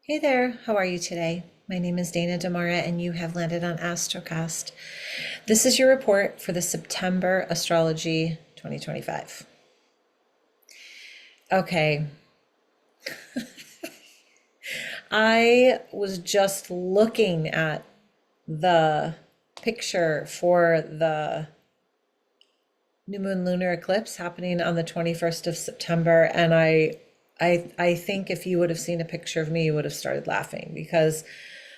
Hey there, how are you today? My name is Dana Demara, and you have landed on Astrocast. This is your report for the September Astrology 2025. Okay, I was just looking at the picture for the New Moon Lunar Eclipse happening on the 21st of September, and I think if you would have seen a picture of me, you would have started laughing because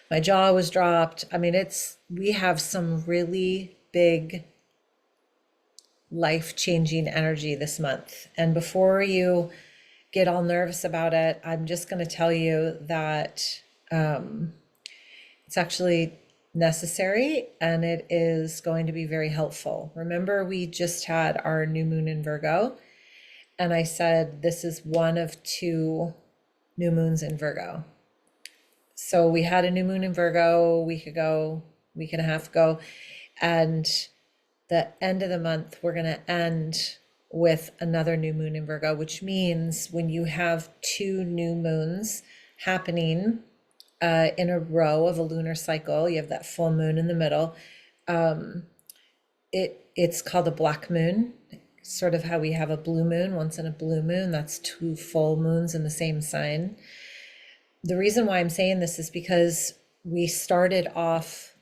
my jaw was dropped. I mean, we have some really big life-changing energy this month. And before you get all nervous about it, I'm just going to tell you that it's actually necessary and it is going to be very helpful. Remember, we just had our new moon in Virgo, and I said this is one of two new moons in Virgo. So we had a new moon in Virgo a week ago, week and a half ago, and the end of the month, we're going to end with another new moon in Virgo, which means when you have two new moons happening in a row of a lunar cycle, you have that full moon in the middle. It's called a black moon, sort of how we have a blue moon once in a blue moon. That's two full moons in the same sign. The reason why I'm saying this is because we started off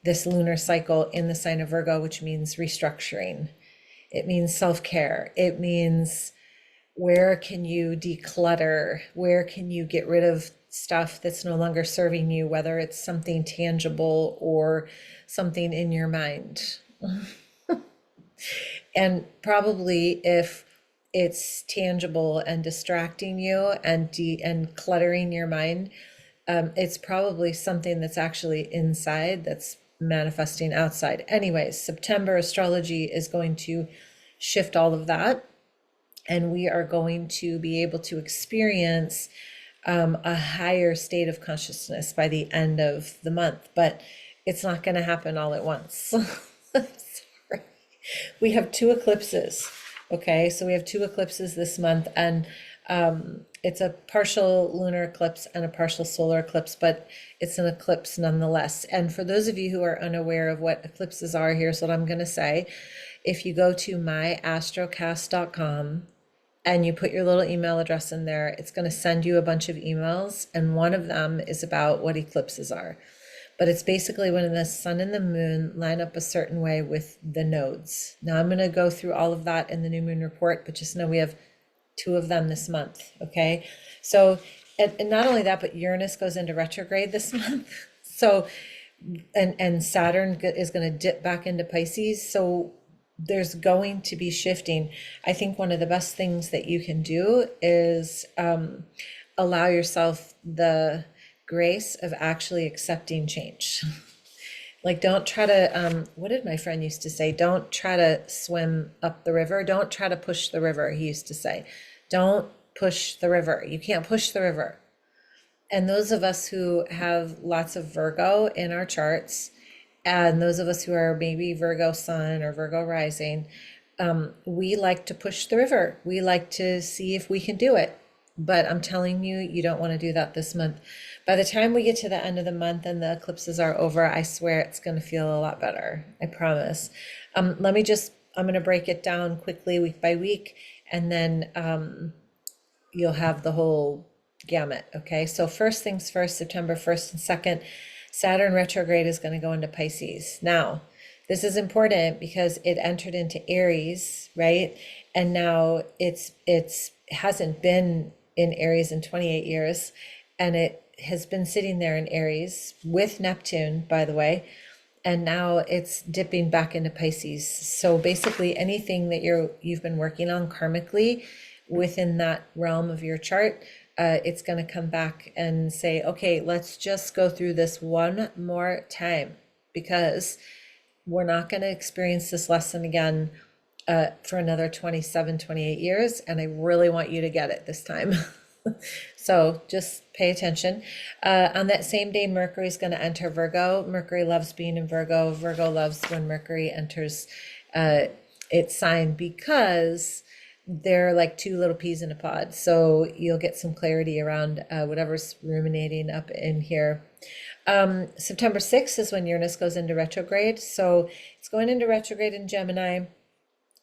this lunar cycle in the sign of Virgo, which means restructuring. It means self-care. It means where can you declutter? Where can you get rid of stuff that's no longer serving you, whether it's something tangible or something in your mind. And probably if it's tangible and distracting you and cluttering your mind, it's probably something that's actually inside that's manifesting outside. Anyways, September astrology is going to shift all of that, and we are going to be able to experience a higher state of consciousness by the end of the month, but it's not going to happen all at once. Sorry. We have two eclipses. Okay, so we have two eclipses this month, and it's a partial lunar eclipse and a partial solar eclipse, but it's an eclipse nonetheless. And for those of you who are unaware of what eclipses are, here's what I'm going to say. If you go to myastrocast.com and you put your little email address in there, it's going to send you a bunch of emails, and one of them is about what eclipses are. But it's basically when the sun and the moon line up a certain way with the nodes. Now I'm going to go through all of that in the new moon report, but just know we have two of them this month. Okay. So, and not only that, but Uranus goes into retrograde this month. So, and Saturn is going to dip back into Pisces. So there's going to be shifting. I think one of the best things that you can do is allow yourself the grace of actually accepting change. Like, don't try to, what did my friend used to say? Don't try to swim up the river. Don't try to push the river, he used to say. Don't push the river. You can't push the river. And those of us who have lots of Virgo in our charts, and those of us who are maybe Virgo sun or Virgo rising, we like to push the river. We like to see if we can do it. But I'm telling you, you don't want to do that this month. By the time we get to the end of the month and the eclipses are over, I swear it's going to feel a lot better. I promise. I'm going to break it down quickly week by week, and then you'll have the whole gamut. Okay. So first things first, September 1st and 2nd, Saturn retrograde is going to go into Pisces. Now, this is important because it entered into Aries, right? And now it hasn't been in Aries in 28 years, and it has been sitting there in Aries with Neptune, by the way, and now it's dipping back into Pisces. So basically anything that you've been working on karmically within that realm of your chart, it's going to come back and say, okay, let's just go through this one more time, because we're not going to experience this lesson again for another 27, 28 years. And I really want you to get it this time. So just pay attention. On that same day, Mercury is going to enter Virgo. Mercury loves being in Virgo. Virgo loves when Mercury enters its sign, because they're like two little peas in a pod. So you'll get some clarity around whatever's ruminating up in here. September 6th is when Uranus goes into retrograde. So it's going into retrograde in Gemini.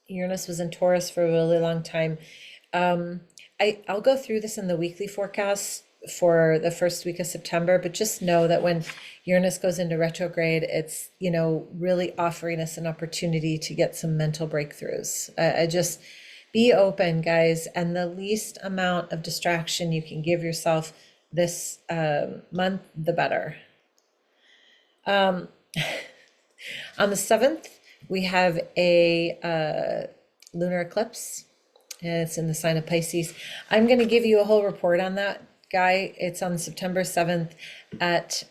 Uranus was in Taurus for a really long time. I'll go through this in the weekly forecast for the first week of September, but just know that when Uranus goes into retrograde, it's, really offering us an opportunity to get some mental breakthroughs. I just be open, guys, and the least amount of distraction you can give yourself this month, the better. On the 7th, we have a lunar eclipse, and it's in the sign of Pisces. I'm going to give you a whole report on that, guy. It's on September 7th at,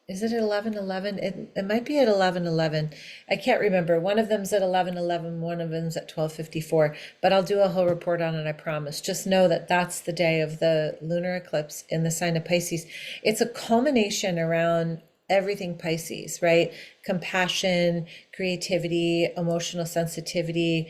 is it at 11:11? It might be at 11:11. I can't remember. One of them's at 11:11, one of them's at 12:54, but I'll do a whole report on it, I promise. Just know that that's the day of the lunar eclipse in the sign of Pisces. It's a culmination around everything Pisces, right? Compassion, creativity, emotional sensitivity,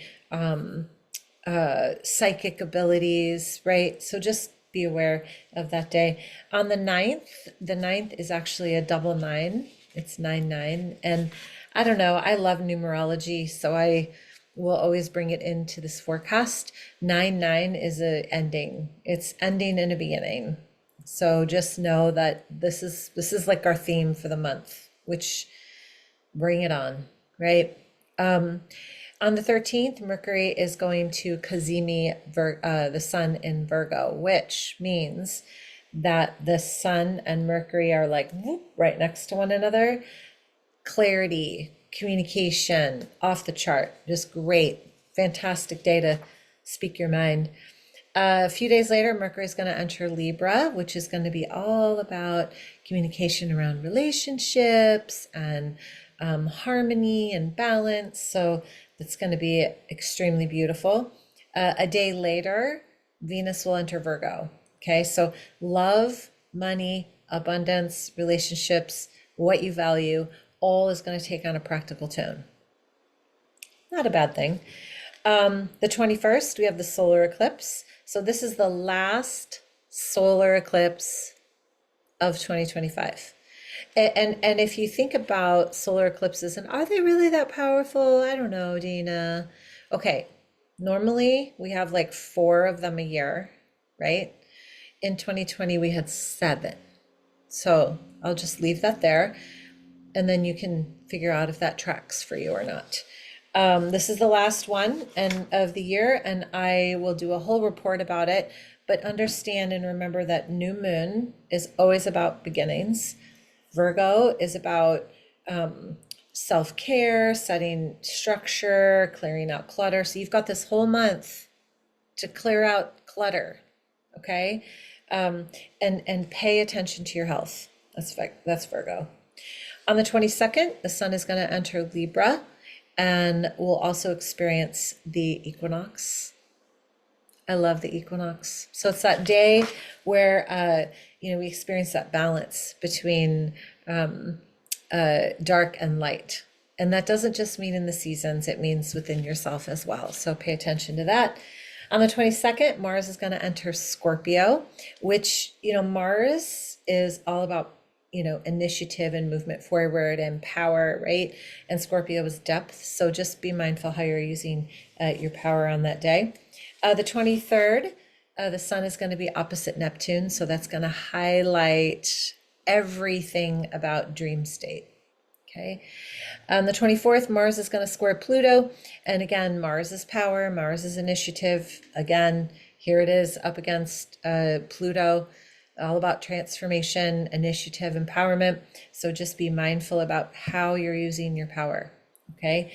psychic abilities, right? So just be aware of that day. On the ninth is actually a double nine. It's 9-9. And I don't know, I love numerology, so I will always bring it into this forecast. 9-9 is a ending. It's ending in a beginning. So just know that this is like our theme for the month, which bring it on, right? On the 13th, Mercury is going to Cazimi, the sun in Virgo, which means that the sun and Mercury are like whoop, right next to one another. Clarity, communication, off the chart, just great, fantastic day to speak your mind. A few days later, Mercury is going to enter Libra, which is going to be all about communication around relationships and harmony and balance. So that's going to be extremely beautiful. A day later, Venus will enter Virgo. Okay, so love, money, abundance, relationships, what you value, all is going to take on a practical tone. Not a bad thing. The 21st, we have the solar eclipse. So this is the last solar eclipse of 2025. And if you think about solar eclipses, and are they really that powerful? I don't know, Dina. Okay, normally we have like 4 of them a year, right? In 2020, we had 7. So I'll just leave that there, and then you can figure out if that tracks for you or not. This is the last one of the year, and I will do a whole report about it. But understand and remember that new moon is always about beginnings. Virgo is about self-care, setting structure, clearing out clutter. So you've got this whole month to clear out clutter, okay? And pay attention to your health. That's Virgo. On the 22nd, the sun is going to enter Libra, and we'll also experience the equinox. I love the equinox. So it's that day where, we experience that balance between dark and light. And that doesn't just mean in the seasons, it means within yourself as well. So pay attention to that. On the 22nd, Mars is going to enter Scorpio, which, Mars is all about, initiative and movement forward and power, right? And Scorpio is depth. So just be mindful how you're using your power on that day. The 23rd, the sun is going to be opposite Neptune. So that's going to highlight everything about dream state. Okay. On the 24th, Mars is going to square Pluto. And again, Mars is power, Mars is initiative. Again, here it is up against Pluto, all about transformation, initiative, empowerment. So just be mindful about how you're using your power. Okay.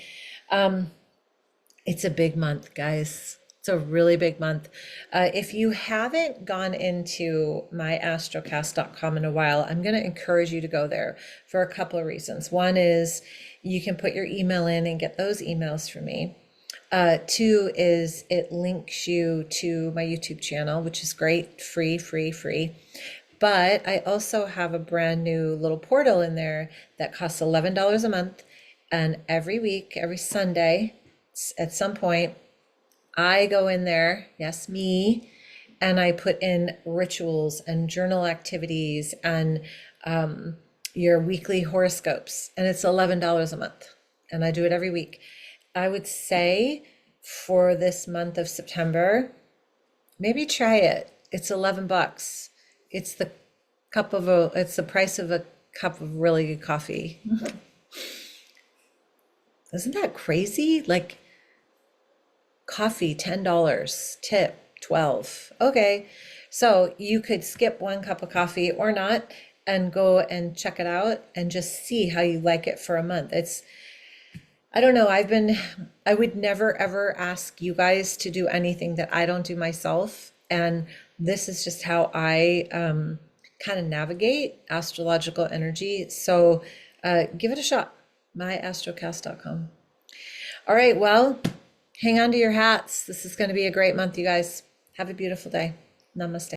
It's a big month, guys. It's a really big month. If you haven't gone into myastrocast.com in a while, I'm going to encourage you to go there for a couple of reasons. One is you can put your email in and get those emails from me. 2 is it links you to my YouTube channel, which is great, free. But I also have a brand new little portal in there that costs $11 a month. And every week, every Sunday, at some point, I go in there, yes, me, and I put in rituals and journal activities and your weekly horoscopes, and it's $11 a month, and I do it every week. I would say for this month of September, maybe try it. It's 11 bucks. It's the it's the price of a cup of really good coffee. Isn't that crazy? Like coffee, $10, tip 12. Okay. So you could skip one cup of coffee or not and go and check it out and just see how you like it for a month. I don't know. I would never ever ask you guys to do anything that I don't do myself. And this is just how I kind of navigate astrological energy. So give it a shot. Myastrocast.com. All right. Well, hang on to your hats. This is going to be a great month, you guys. Have a beautiful day. Namaste.